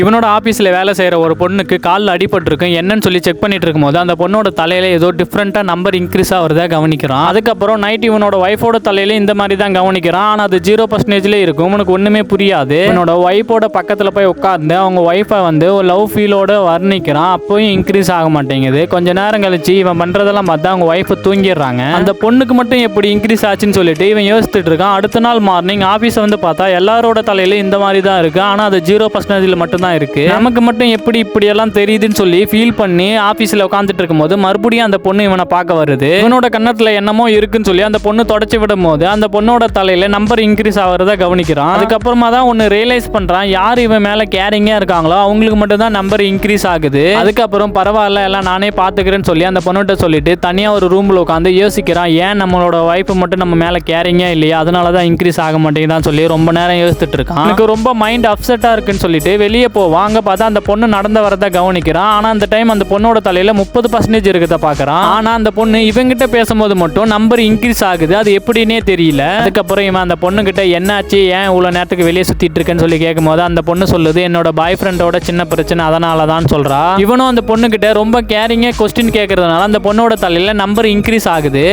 இவனோட ஆஃபீஸில் வேலை செய்கிற ஒரு பொண்ணுக்கு காலில் அடிபட்டிருக்கும். என்னன்னு சொல்லி செக் பண்ணிட்டு இருக்கும்போது அந்த பொண்ணோட தலையில் ஏதோ டிஃப்ரெண்ட்டாக நம்பர் இன்க்ரீஸ் ஆகிறதா கவனிக்கிறான். அதுக்கப்புறம் நைட் இவனோட ஒய்ஃபோட தலையில இந்த மாதிரி தான் கவனிக்கிறான். ஆனால் அது 0% இருக்கும். உனக்கு ஒன்றுமே புரியாது. இவனோட ஒய்ஃபோட பக்கத்தில் போய் உட்காந்து அவங்க ஒய்ஃபை வந்து ஒரு லவ் ஃபீலோட வர்ணிக்கிறான். அப்போயும் இன்க்ரீஸ் ஆக மாட்டேங்குது. கொஞ்ச நேரம் கழிச்சு இவன் பண்ணுறதெல்லாம் பார்த்தா அவங்க ஒய்ஃபை தூங்கிடுறாங்க. அந்த பொண்ணுக்கு மட்டும் எப்படி இன்க்ரீஸ் ஆச்சுன்னு சொல்லிட்டு இவன் யோசிச்சுட்டு இருக்கான். அடுத்த நாள் மார்னிங் ஆஃபீஸை வந்து பார்த்தா எல்லாரோட தலையில இந்த மாதிரி தான் இருக்கு. ஆனால் அது 0% மட்டும் தான் இருக்கு. நமக்கு மட்டும் எப்படி இப்படியெல்லாம் தெரியுதுன்னு சொல்லி ஃபீல் பண்ணி ஆஃபீஸில் உட்காந்துட்டு இருக்கும்போது மறுபடியும் அந்த பொண்ணு இவனை பார்க்க வருது. இவனோட கண்ணத்தில் என்னமோ இருக்குன்னு சொல்லி அந்த பொண்ணு தொடச்சி விடும் போது அந்த பொண்ணோட தலையில நம்பர் இன்க்ரீஸ் ஆகிறத கவனிக்கிறான். அதுக்கப்புறமா தான் ஒன்று ரியலைஸ் பண்றான். யார் இவன் மேல கேரிங்கா இருக்காங்களோ அவங்களுக்கு மட்டும் தான் நம்பர் இன்க்ரீஸ் ஆகுது. அதுக்கப்புறம் பரவாயில்ல எல்லாம் நானே பாத்துக்கிறேன்னு சொல்லி அந்த பொண்ணுகிட்ட சொல்லிட்டு தனியா ஒரு ரூம்ல உட்காந்து யோசிக்கிறான். ஏன் நம்மளோட வைஃப் மட்டும் நம்ம மேல கேரிங்கா இல்லையா, அதனாலதான் இன்க்ரீஸ் ஆக மாட்டேங்குதான்னு சொல்லி ரொம்ப நேரம் யோசிச்சுட்டு இருக்கான். எனக்கு ரொம்ப மைண்ட் அப்செட்டா இருக்குன்னு சொல்லிட்டு வெளியே போவாங்க. பார்த்தா அந்த பொண்ணு நடந்து வரத கவனிக்கிறான். ஆனா அந்த டைம் அந்த பொண்ணோட தலையில 30% இருக்கிறத பாக்குறான். ஆனா அந்த பொண்ணு இவங்கிட்ட பேசும்போது மட்டும் நம்பர் இன்க்ரீஸ் ஆகுது. அது எப்படின்னே தெரியல. அதுக்கப்புறம் இவன் அந்த பொண்ணு கிட்ட என்னாச்சு, ஏன் இவ்வளவு நேரத்துக்கு வெளியே சுத்திட்டு இருக்கேன்னு சொல்லி கேட்கும் போது அந்த பொண்ணு சொல்லுது, என்னோட பாய் ஃப்ரெண்டோட சின்ன பிரச்சனை அதனாலதான் சொல்றா. இவனும் அந்த பொண்ணு கிட்ட ரொம்ப கேரிங்கா கொஸ்டின் கேட்கறதுனால அந்த பொண்ணோட தலையில நம்பர் இன்க்ரீஸ் ஆகுது.